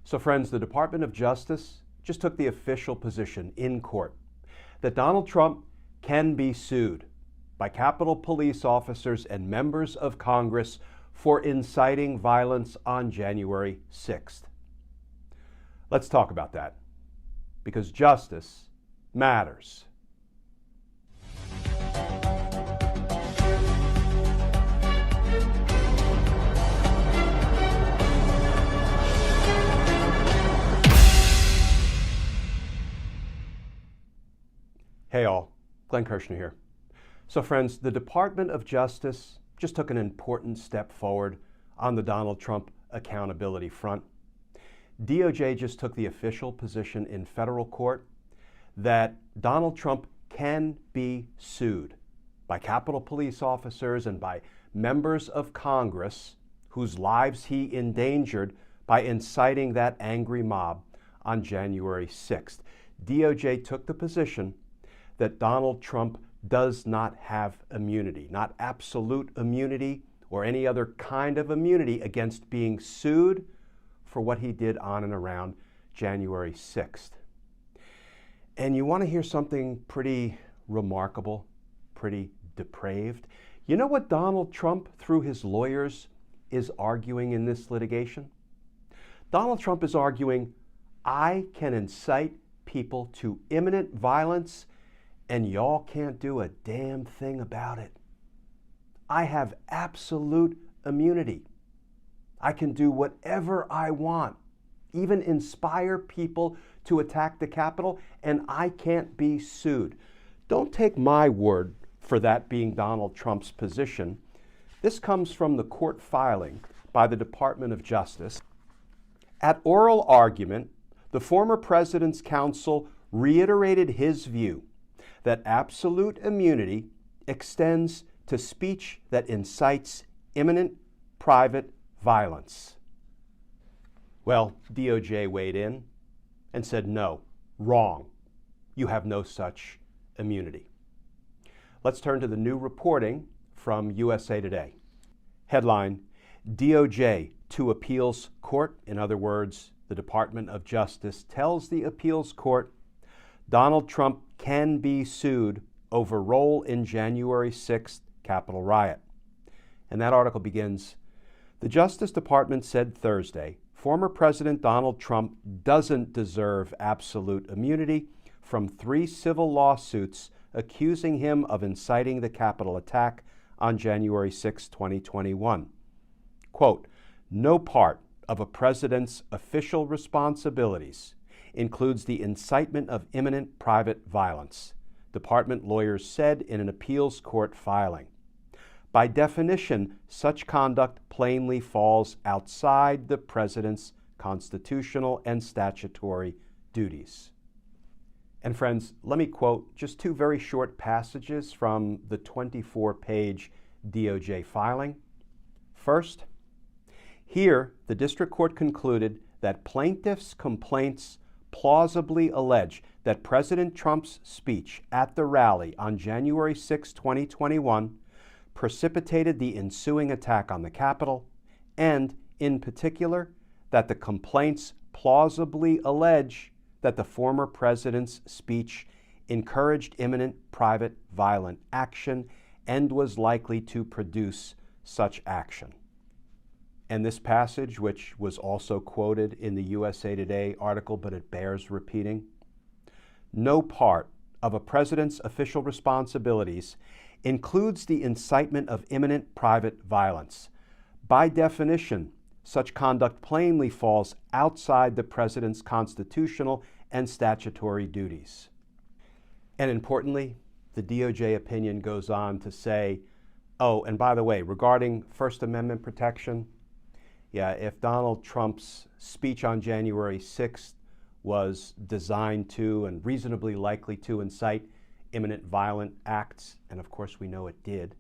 So friends, the Department of Justice just took the official position in court that Donald Trump can be sued by Capitol Police officers and members of Congress for inciting violence on January 6th. Let's talk about that, because justice matters. Hey all, Glenn Kirshner here. So friends, the Department of Justice just took an important step forward on the Donald Trump accountability front. DOJ just took the official position in federal court that Donald Trump can be sued by Capitol Police officers and by members of Congress whose lives he endangered by inciting that angry mob on January 6th. DOJ took the position that Donald Trump does not have immunity, not absolute immunity or any other kind of immunity against being sued for what he did on and around January 6th. And you want to hear something pretty remarkable, pretty depraved? You know what Donald Trump, through his lawyers, is arguing in this litigation? Donald Trump is arguing, I can incite people to imminent violence and y'all can't do a damn thing about it. I have absolute immunity. I can do whatever I want, even inspire people to attack the Capitol, and I can't be sued. Don't take my word for that being Donald Trump's position. This comes from the court filing by the Department of Justice. At oral argument, the former president's counsel reiterated his view that absolute immunity extends to speech that incites imminent private violence. Well, DOJ weighed in and said, no, wrong. You have no such immunity. Let's turn to the new reporting from USA Today. Headline, DOJ to appeals court. In other words, the Department of Justice tells the appeals court Donald Trump can be sued over role in January 6th Capitol riot. And that article begins, the Justice Department said Thursday, former President Donald Trump doesn't deserve absolute immunity from 3 civil lawsuits accusing him of inciting the Capitol attack on January 6, 2021. Quote, no part of a president's official responsibilities includes the incitement of imminent private violence, department lawyers said in an appeals court filing. By definition, such conduct plainly falls outside the president's constitutional and statutory duties. And friends, let me quote just 2 very short passages from the 24-page DOJ filing. First, here the district court concluded that plaintiffs' complaints plausibly allege that President Trump's speech at the rally on January 6, 2021 precipitated the ensuing attack on the Capitol, and, in particular, that the complaints plausibly allege that the former president's speech encouraged imminent private violent action and was likely to produce such action. And this passage, which was also quoted in the USA Today article, but it bears repeating, no part of a president's official responsibilities includes the incitement of imminent private violence. By definition, such conduct plainly falls outside the president's constitutional and statutory duties. And importantly, the DOJ opinion goes on to say, oh, and by the way, regarding First Amendment protection, yeah, if Donald Trump's speech on January 6th was designed to and reasonably likely to incite imminent violent acts, and of course we know it did,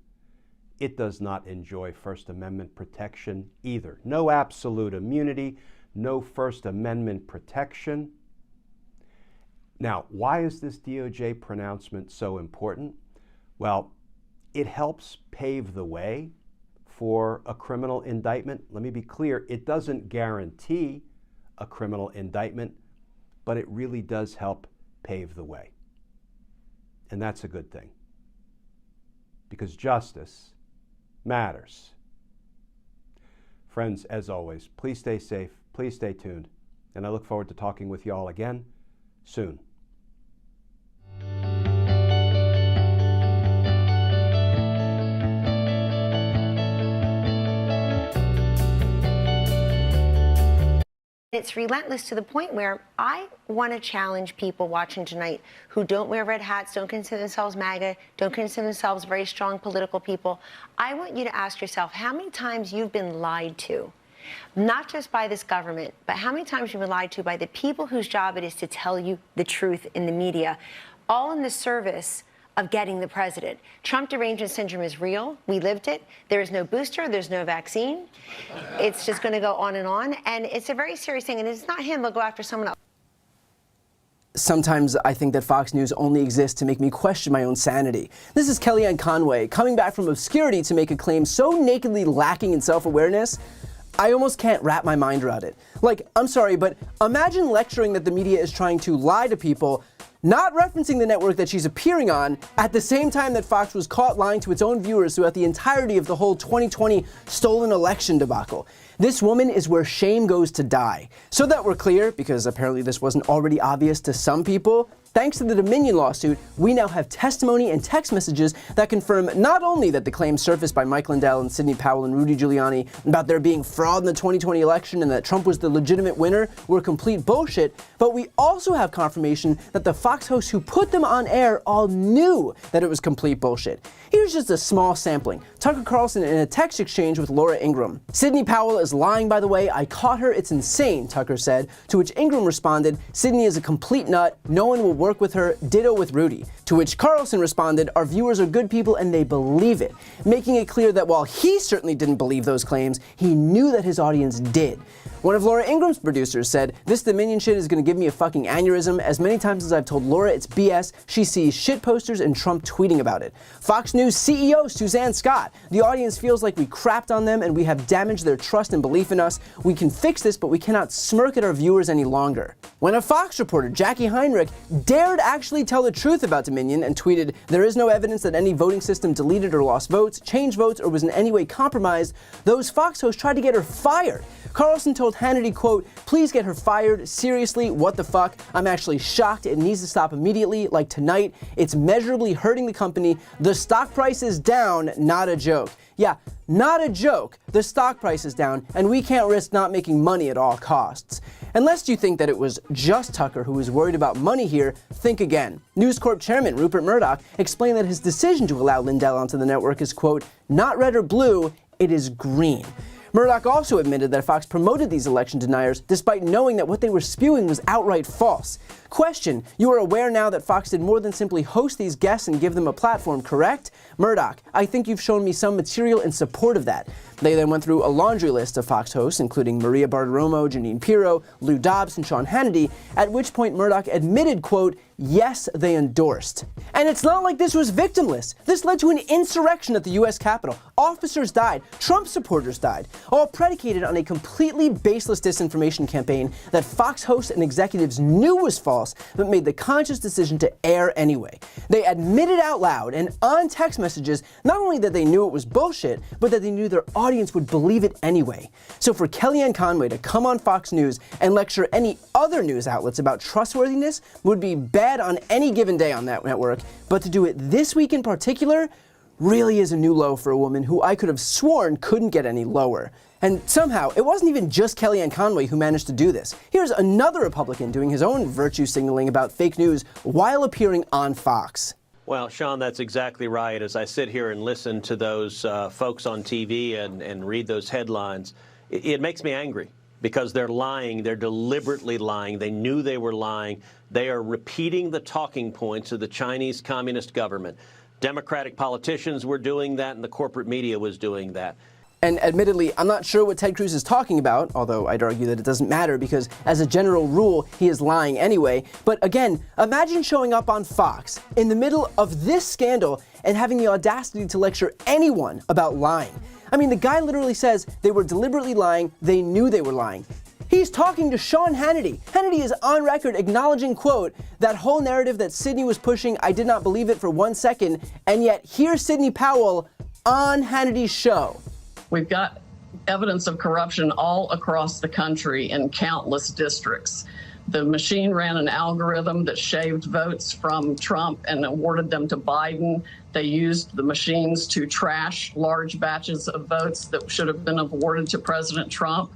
it does not enjoy First Amendment protection either. No absolute immunity, no First Amendment protection. Now, why is this DOJ pronouncement so important? Well, it helps pave the way for a criminal indictment. Let me be clear, it doesn't guarantee a criminal indictment, but it really does help pave the way. And that's a good thing, because justice matters. Friends, as always, please stay safe, please stay tuned, and I look forward to talking with you all again soon. It's relentless to the point where I want to challenge people watching tonight who don't wear red hats, don't consider themselves MAGA, don't consider themselves very strong political people. I want you to ask yourself how many times you've been lied to, not just by this government, but how many times you've been lied to by the people whose job it is to tell you the truth in the media, all in the service of getting the president. Trump derangement syndrome is real. We lived it. There is no booster. There's no vaccine. It's just going to go on, and it's a very serious thing. And it's not him. They'll go after someone else. Sometimes I think that Fox News only exists to make me question my own sanity. This is Kellyanne Conway, coming back from obscurity to make a claim so nakedly lacking in self-awareness, I almost can't wrap my mind around it. Like, I'm sorry, but imagine lecturing that the media is trying to lie to people, not referencing the network that she's appearing on, at the same time that Fox was caught lying to its own viewers throughout the entirety of the whole 2020 stolen election debacle. This woman is where shame goes to die. So that we're clear, because apparently this wasn't already obvious to some people, thanks to the Dominion lawsuit, we now have testimony and text messages that confirm not only that the claims surfaced by Mike Lindell and Sidney Powell and Rudy Giuliani about there being fraud in the 2020 election and that Trump was the legitimate winner were complete bullshit, but we also have confirmation that the Fox hosts who put them on air all knew that it was complete bullshit. Here's just a small sampling. Tucker Carlson in a text exchange with Laura Ingraham. Sidney Powell is lying, by the way. I caught her. It's insane, Tucker said. To which Ingraham responded, Sidney is a complete nut. No one will work with her. Ditto with Rudy. To which Carlson responded, our viewers are good people and they believe it. Making it clear that while he certainly didn't believe those claims, he knew that his audience did. One of Laura Ingraham's producers said, this Dominion shit is going to give me a fucking aneurysm. As many times as I've told Laura it's BS, she sees shit posters and Trump tweeting about it. Fox News CEO Suzanne Scott, the audience feels like we crapped on them and we have damaged their trust and belief in us. We can fix this, but we cannot smirk at our viewers any longer. When a Fox reporter, Jackie Heinrich, dared actually tell the truth about Dominion and tweeted, there is no evidence that any voting system deleted or lost votes, changed votes, or was in any way compromised, those Fox hosts tried to get her fired. Carlson told Hannity, quote, please get her fired. Seriously, what the fuck? I'm actually shocked. It needs to stop immediately, like tonight. It's measurably hurting the company. The stock price is down, not a joke. Yeah, not a joke. The stock price is down, and we can't risk not making money at all costs. Unless you think that it was just Tucker who was worried about money here, think again. News Corp chairman Rupert Murdoch explained that his decision to allow Lindell onto the network is, quote, not red or blue, it is green. Murdoch also admitted that Fox promoted these election deniers despite knowing that what they were spewing was outright false. Question, you are aware now that Fox did more than simply host these guests and give them a platform, correct? Murdoch, I think you've shown me some material in support of that. They then went through a laundry list of Fox hosts, including Maria Bartiromo, Jeanine Pirro, Lou Dobbs, and Sean Hannity, at which point Murdoch admitted, quote, yes, they endorsed. And it's not like this was victimless. This led to an insurrection at the U.S. Capitol. Officers died. Trump supporters died. All predicated on a completely baseless disinformation campaign that Fox hosts and executives knew was false, but made the conscious decision to air anyway. They admitted out loud and on text messages not only that they knew it was bullshit, but that they knew their audience would believe it anyway. So for Kellyanne Conway to come on Fox News and lecture any other news outlets about trustworthiness would be bad on any given day on that network, but to do it this week in particular really is a new low for a woman who I could have sworn couldn't get any lower. And somehow, it wasn't even just Kellyanne Conway who managed to do this. Here's another Republican doing his own virtue signaling about fake news while appearing on Fox. Well, Sean, that's exactly right. As I sit here and listen to those folks on TV and read those headlines, it makes me angry because they're lying. They're deliberately lying. They knew they were lying. They are repeating the talking points of the Chinese Communist government. Democratic politicians were doing that, and the corporate media was doing that. And admittedly, I'm not sure what Ted Cruz is talking about, although I'd argue that it doesn't matter because, as a general rule, he is lying anyway. But again, imagine showing up on Fox in the middle of this scandal and having the audacity to lecture anyone about lying. I mean, the guy literally says they were deliberately lying, they knew they were lying. He's talking to Sean Hannity. Hannity is on record acknowledging, quote, that whole narrative that Sidney was pushing, I did not believe it for 1 second, and yet here's Sidney Powell on Hannity's show. We've got evidence of corruption all across the country in countless districts. The machine ran an algorithm that shaved votes from Trump and awarded them to Biden. They used the machines to trash large batches of votes that should have been awarded to President Trump.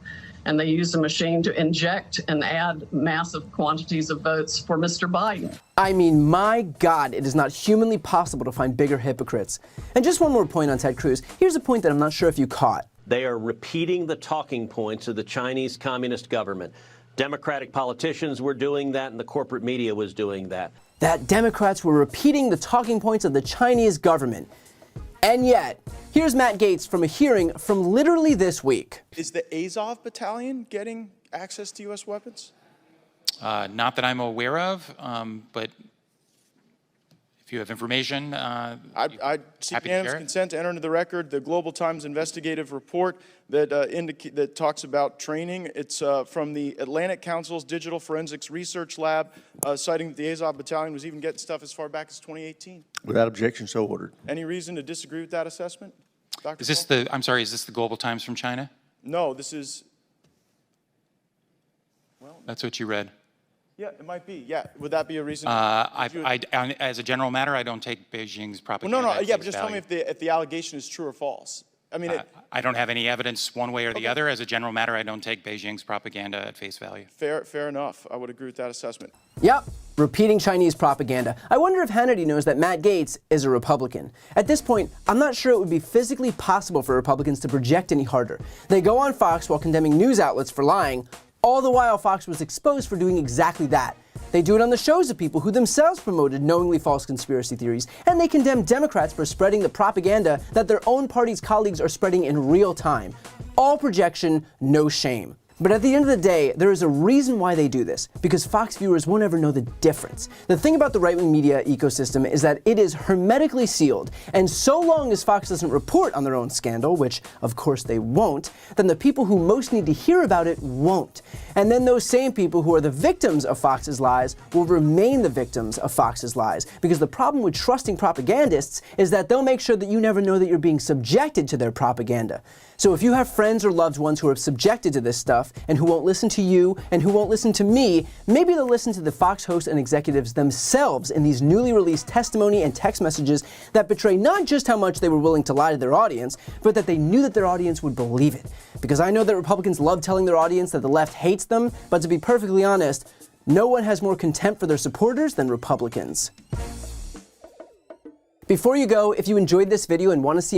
And they used a machine to inject and add massive quantities of votes for Mr. Biden. I mean, my God, it is not humanly possible to find bigger hypocrites. And just one more point on Ted Cruz. Here's a point that I'm not sure if you caught. They are repeating the talking points of the Chinese Communist government. Democratic politicians were doing that, and the corporate media was doing that. That Democrats were repeating the talking points of the Chinese government. And yet, here's Matt Gaetz from a hearing from literally this week. Is the Azov Battalion getting access to U.S. weapons? Not that I'm aware of, but if you have information, I seek happy to unanimous share it. consent to enter into the record the Global Times investigative report that that talks about training. It's from the Atlantic Council's Digital Forensics Research Lab, citing that the Azov Battalion was even getting stuff as far back as 2018. Without objection, so ordered. Any reason to disagree with that assessment, Dr. Is this Paul? I'm sorry, is this the Global Times from China? No, this is. That's what you read. Yeah, it might be. Yeah, would that be a reason? As a general matter, I don't take Beijing's propaganda. Well, no, at yeah, face but just tell me value. if the allegation is true or false. I mean, I don't have any evidence one way or the other. As a general matter, I don't take Beijing's propaganda at face value. fair enough. I would agree with that assessment. Yep, repeating Chinese propaganda. I wonder if Hannity knows that Matt Gaetz is a Republican. At this point, I'm not sure it would be physically possible for Republicans to project any harder. They go on Fox while condemning news outlets for lying, all the while Fox was exposed for doing exactly that. They do it on the shows of people who themselves promoted knowingly false conspiracy theories, and they condemn Democrats for spreading the propaganda that their own party's colleagues are spreading in real time. All projection, no shame. But at the end of the day, there is a reason why they do this, because Fox viewers won't ever know the difference. The thing about the right-wing media ecosystem is that it is hermetically sealed, and so long as Fox doesn't report on their own scandal, which of course they won't, then the people who most need to hear about it won't. And then those same people who are the victims of Fox's lies will remain the victims of Fox's lies, because the problem with trusting propagandists is that they'll make sure that you never know that you're being subjected to their propaganda. So if you have friends or loved ones who are subjected to this stuff and who won't listen to you and who won't listen to me, maybe they'll listen to the Fox hosts and executives themselves in these newly released testimony and text messages that betray not just how much they were willing to lie to their audience, but that they knew that their audience would believe it. Because I know that Republicans love telling their audience that the left hates them, but to be perfectly honest, no one has more contempt for their supporters than Republicans. Before you go, if you enjoyed this video and want to see more